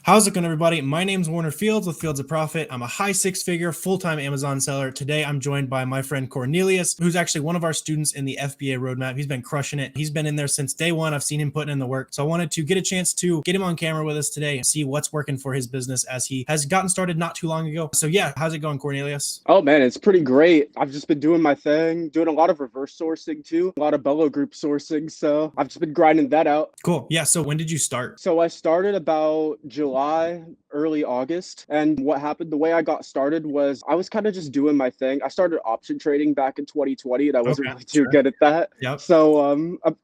How's it going, everybody? My name's Warner Fields with Fields of Profit. I'm a high six-figure full-time Amazon seller. Today, I'm joined by my friend Cornelius, who's actually one of our students in the FBA Roadmap. He's been crushing it. He's been in there since day one. I've seen him putting in the work. So I wanted to get a chance to get him on camera with us today and see what's working for his business as he has gotten started not too long ago. So yeah, how's it going, Cornelius? Oh man, it's pretty great. I've just been doing my thing, doing a lot of reverse sourcing too, a lot of Bello group sourcing. So I've just been grinding that out. Cool. Yeah. So when did you start? So I started about July, early August. And what happened, the way I got started was I was kind of just doing my thing. I started option trading back in 2020 and I wasn't Okay. really too good at that. Yep. So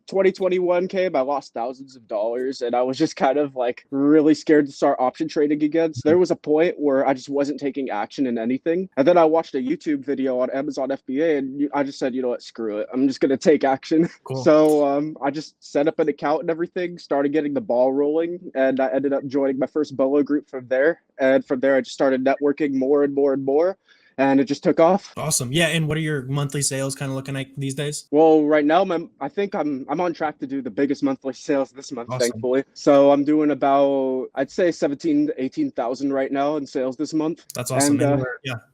2021 came, I lost thousands of dollars and I was just kind of like really scared to start option trading again. So there was a point where I just wasn't taking action in anything. And then I watched a YouTube video on Amazon FBA and I just said, you know what, screw it. I'm just going to take action. Cool. So I just set up an account and everything, started getting the ball rolling, and I ended up joining my first Bello group from there. And from there, I just started networking more and more and more. And it just took off. Awesome. Yeah. And what are your monthly sales kind of looking like these days? Well, right now, I think I'm on track to do the biggest monthly sales this month, Awesome. thankfully. So I'm doing about, I'd say 17 to 18,000 right now in sales this month. That's awesome. And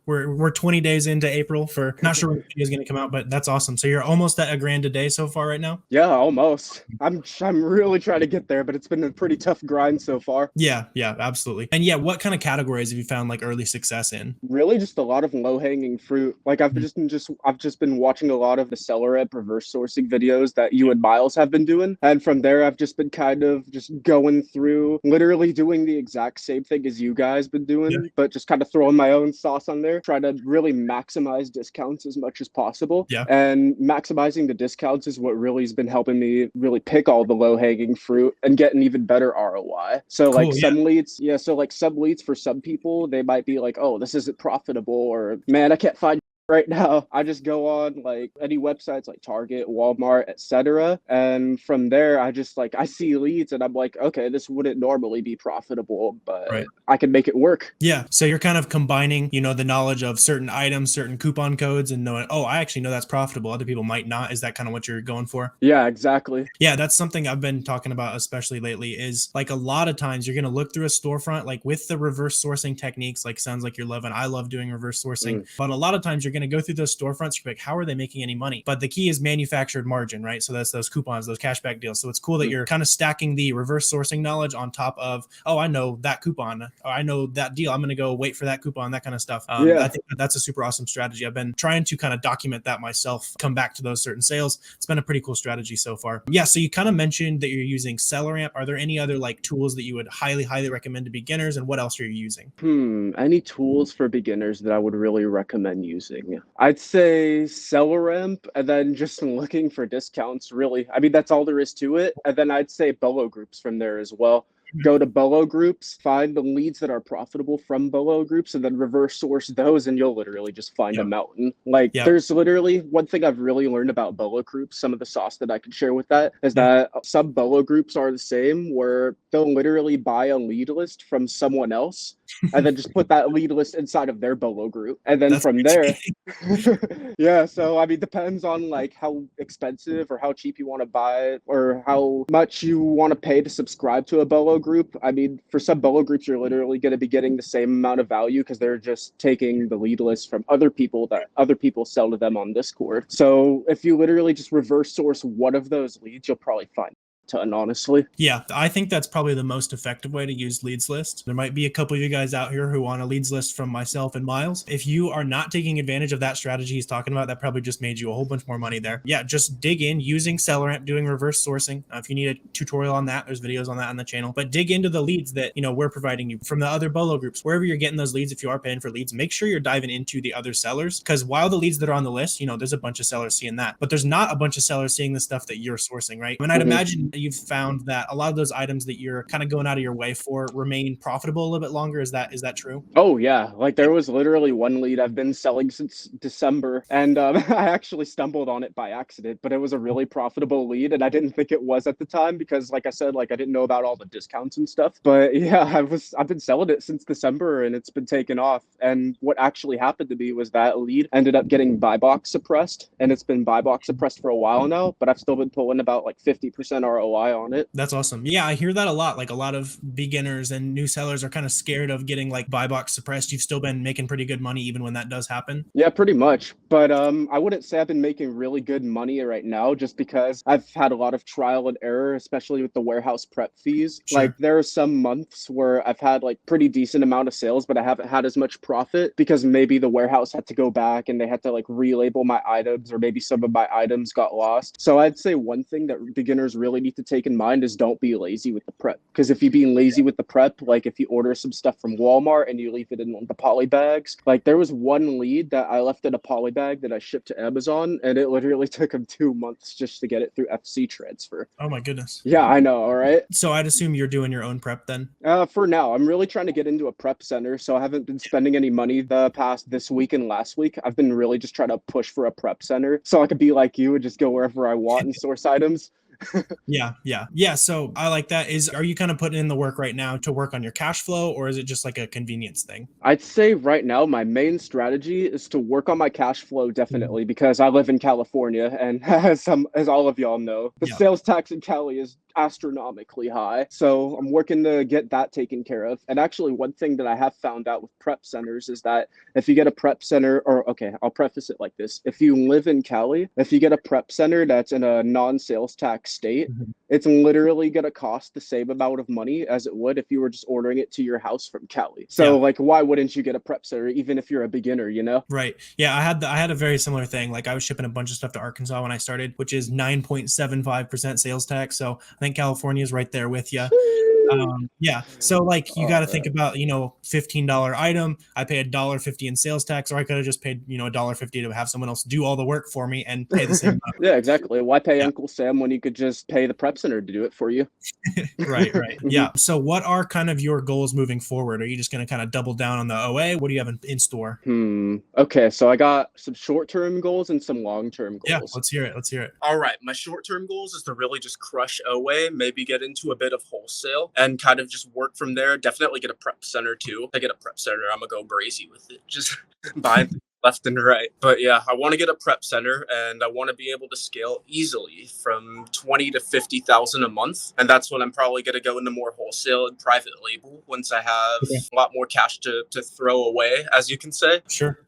we're 20 days into April for not sure when the video is going to come out, but that's awesome. So you're almost at $1,000 a day so far right now? Yeah, almost. I'm really trying to get there, but it's been a pretty tough grind so far. Yeah, absolutely. And yeah, what kind of categories have you found like early success in? Really just a lot of low-hanging fruit. Like I've just been watching a lot of the SellerAmp reverse sourcing videos that you and Miles have been doing. And from there I've just been kind of just going through literally doing the exact same thing as you guys been doing, but just kind of throwing my own sauce on there, trying to really maximize discounts as much as possible. Yeah. And maximizing the discounts is what really has been helping me really pick all the low-hanging fruit and get an even better ROI. So Cool, like some leads, so like some leads for some people, they might be like, oh, this isn't profitable, or man, I can't find right now. I just go on like any websites like Target, Walmart, etc. And from there, I just like I see leads and I'm like, okay, this wouldn't normally be profitable, but I can make it work. Yeah. So you're kind of combining, the knowledge of certain items, certain coupon codes, and knowing, oh, I actually know that's profitable. Other people might not. Is that kind of what you're going for? Yeah, exactly. Yeah, that's something I've been talking about, especially lately, is like a lot of times you're going to look through a storefront, like with the reverse sourcing techniques, like sounds like you're loving. I love doing reverse sourcing, but a lot of times you're going to go through those storefronts, you're like, how are they making any money? But the key is manufactured margin, right? So that's those coupons, those cashback deals. So it's cool that you're kind of stacking the reverse sourcing knowledge on top of, oh, I know that coupon, or I know that deal. I'm going to go wait for that coupon, that kind of stuff. I think that's a super awesome strategy. I've been trying to kind of document that myself, come back to those certain sales. It's been a pretty cool strategy so far. Yeah. So you kind of mentioned that you're using SellerAmp. Are there any other like tools that you would highly recommend to beginners, and what else are you using? Any tools for beginners that I would really recommend using? I'd say SellerAmp, and then just looking for discounts, really. I mean, that's all there is to it. And then I'd say Bello groups from there as well. Go to Bello groups, find the leads that are profitable from Bello groups, and then reverse source those, and you'll literally just find a mountain. Like, there's literally one thing I've really learned about Bello groups, some of the sauce that I can share with that, is that some Bello groups are the same, where they'll literally buy a lead list from someone else, and then just put that lead list inside of their Bello group. And then from there, so I mean, depends on like how expensive or how cheap you want to buy it, or how much you want to pay to subscribe to a Bello group. I mean, for some Bello groups, you're literally going to be getting the same amount of value because they're just taking the lead list from other people that other people sell to them on Discord. So if you literally just reverse source one of those leads, you'll probably find ton, honestly. Yeah, I think that's probably the most effective way to use leads list. There might be a couple of you guys out here who want a leads list from myself and Miles. If you are not taking advantage of that strategy he's talking about, that probably just made you a whole bunch more money there. Yeah, just dig in using SellerAmp, doing reverse sourcing. If you need a tutorial on that, there's videos on that on the channel. But dig into the leads that we're providing you from the other Bello groups. Wherever you're getting those leads, if you are paying for leads, make sure you're diving into the other sellers, because while the leads that are on the list, there's a bunch of sellers seeing that, but there's not a bunch of sellers seeing the stuff that you're sourcing, right? And I'd imagine you've found that a lot of those items that you're kind of going out of your way for remain profitable a little bit longer. Is that true? Oh yeah, like there was literally one lead I've been selling since December, and I actually stumbled on it by accident, but it was a really profitable lead, and I didn't think it was at the time because, like I said, like I didn't know about all the discounts and stuff. But yeah, I've been selling it since December, and it's been taking off. And what actually happened to me was that lead ended up getting buy box suppressed, and it's been buy box suppressed for a while now, but I've still been pulling about like 50% ROI ROI on it. That's awesome. Yeah, I hear that a lot. Like a lot of beginners and new sellers are kind of scared of getting like buy box suppressed. You've still been making pretty good money even when that does happen. Yeah, pretty much. But I wouldn't say I've been making really good money right now just because I've had a lot of trial and error, especially with the warehouse prep fees. Sure. Like there are some months where I've had like pretty decent amount of sales, but I haven't had as much profit because maybe the warehouse had to go back and they had to like relabel my items, or maybe some of my items got lost. So I'd say one thing that beginners really need to take in mind is don't be lazy with the prep. Because if you're being lazy with the prep, like if you order some stuff from Walmart and you leave it in the poly bags, like there was one lead that I left in a poly bag that I shipped to Amazon, and it literally took him 2 months just to get it through FC transfer. Oh my goodness. Yeah, I know. All right. So I'd assume you're doing your own prep then. For now, I'm really trying to get into a prep center, so I haven't been spending any money the past this week and last week. I've been really just trying to push for a prep center so I could be like you and just go wherever I want and source items. Yeah. So I like that. Are you kind of putting in the work right now to work on your cash flow, or is it just like a convenience thing? I'd say right now my main strategy is to work on my cash flow, definitely, because I live in California, and as all of y'all know, the sales tax in Cali is astronomically high. So I'm working to get that taken care of. And actually, one thing that I have found out with prep centers is that if you get a prep center, or okay, I'll preface it like this. If you live in Cali, if you get a prep center that's in a non-sales tax state, it's literally going to cost the same amount of money as it would if you were just ordering it to your house from Cali. So like, why wouldn't you get a prep center even if you're a beginner, you know? Right. Yeah, I had a very similar thing. Like I was shipping a bunch of stuff to Arkansas when I started, which is 9.75% sales tax. So I think California is right there with you. Yeah. So like you got to think about, $15 item. I pay $1.50 in sales tax, or I could have just paid, $1.50 to have someone else do all the work for me and pay the same amount. Yeah, exactly. Why pay Uncle Sam when you could just pay the prep center to do it for you? Right. Yeah. So what are kind of your goals moving forward? Are you just going to kind of double down on the OA? What do you have in store? Okay. So I got some short-term goals and some long-term goals. Yeah. Let's hear it. All right. My short-term goals is to really just crush OA, maybe get into a bit of wholesale and kind of just work from there. Definitely get a prep center too. If I get a prep center, I'm gonna go brazy with it. Just buy left and right. But yeah, I want to get a prep center, and I want to be able to scale easily from 20 to 50,000 a month. And that's when I'm probably going to go into more wholesale and private label once I have a lot more cash to throw away, as you can say. Sure.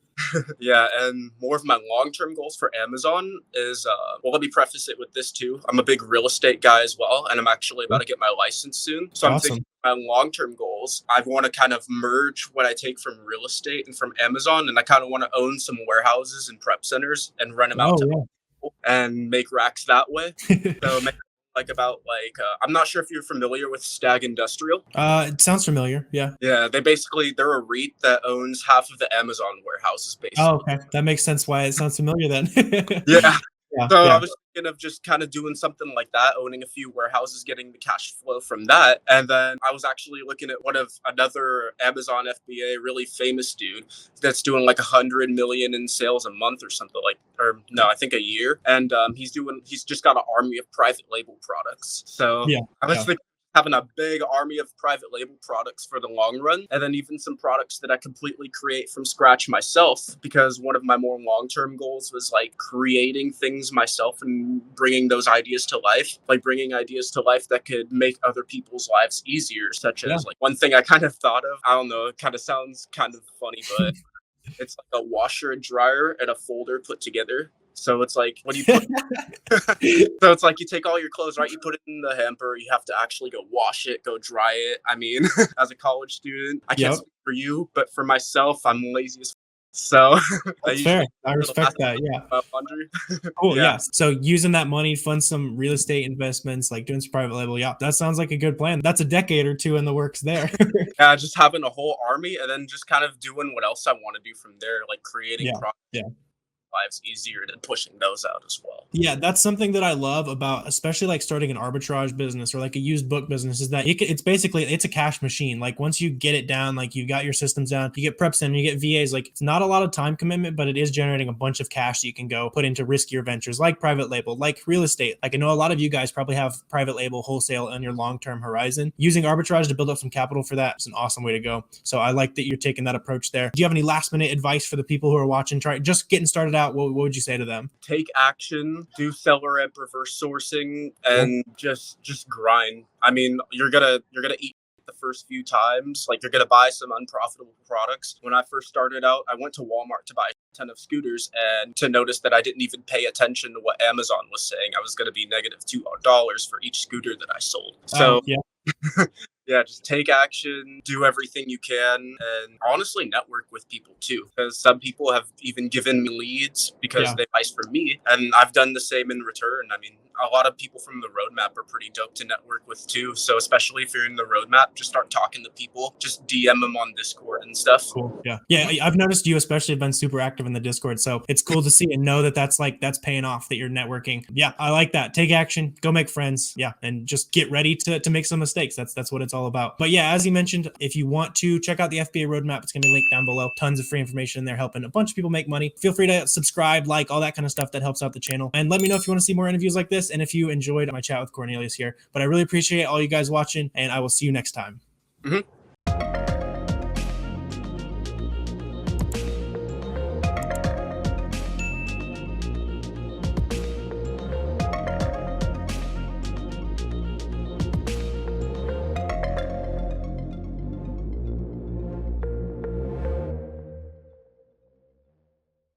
Yeah, and more of my long-term goals for Amazon is, let me preface it with this too. I'm a big real estate guy as well, and I'm actually about to get my license soon. So I'm thinking my long-term goals, I want to kind of merge what I take from real estate and from Amazon, and I kind of want to own some warehouses and prep centers and rent them out to people and make racks that way. So I'm not sure if you're familiar with Stag Industrial. It sounds familiar. Yeah, they're a REIT that owns half of the Amazon warehouses, basically. Oh, okay, that makes sense why it sounds familiar then. I was thinking of just kind of doing something like that, owning a few warehouses, getting the cash flow from that. And then I was actually looking at another Amazon FBA, really famous dude that's doing like 100 million in sales a month or something I think a year. And he's just got an army of private label products. So I was thinking having a big army of private label products for the long run, and then even some products that I completely create from scratch myself, because one of my more long-term goals was like creating things myself and bringing those ideas to life, like bringing ideas to life that could make other people's lives easier, such as like one thing I kind of thought of, I don't know, it kind of sounds kind of funny, but it's like a washer and dryer and a folder put together. So it's like, what do you put? So it's like you take all your clothes, right? You put it in the hamper. You have to actually go wash it, go dry it. I mean, as a college student, I can't speak for you, but for myself, I'm lazy as so that's fair. I respect that. Yeah. Laundry. Cool. Yeah. So using that money to fund some real estate investments, like doing some private label. Yeah. That sounds like a good plan. That's a decade or two in the works there. Yeah. Just having a whole army and then just kind of doing what else I want to do from there, like creating products. Lives easier than pushing those out as well. Yeah, that's something that I love about, especially like starting an arbitrage business or like a used book business, is that it's a cash machine. Like once you get it down, like you got your systems down, you get preps in, you get VAs, like it's not a lot of time commitment, but it is generating a bunch of cash that you can go put into riskier ventures like private label, like real estate. Like I know a lot of you guys probably have private label wholesale on your long-term horizon. Using arbitrage to build up some capital for that is an awesome way to go. So I like that you're taking that approach there. Do you have any last minute advice for the people who are watching, just getting started out? What would you say to them? Take action them, do SellerAmp reverse sourcing, and just grind. I mean, you're gonna eat the first few times. Like, you're gonna buy some unprofitable products. When I first started out, I went to Walmart to buy a ton of scooters, and to notice that I didn't even pay attention to what Amazon was saying. I was gonna be negative $2 for each scooter that I sold. So yeah, just take action, do everything you can, and honestly network with people too. Because some people have even given me leads because they buy from me, and I've done the same in return. I mean, a lot of people from the roadmap are pretty dope to network with too. So especially if you're in the roadmap, just start talking to people, just DM them on Discord and stuff. Cool. Yeah. I've noticed you especially have been super active in the Discord. So it's cool to see and know that that's paying off, that you're networking. Yeah, I like that. Take action, go make friends. Yeah. And just get ready to make some mistakes. That's what it's all about. But yeah, as you mentioned, if you want to check out the FBA roadmap, it's going to be linked down below. Tons of free information in there helping a bunch of people make money. Feel free to subscribe, like, all that kind of stuff that helps out the channel. And let me know if you want to see more interviews like this and if you enjoyed my chat with Cornelius here. But I really appreciate all you guys watching, and I will see you next time.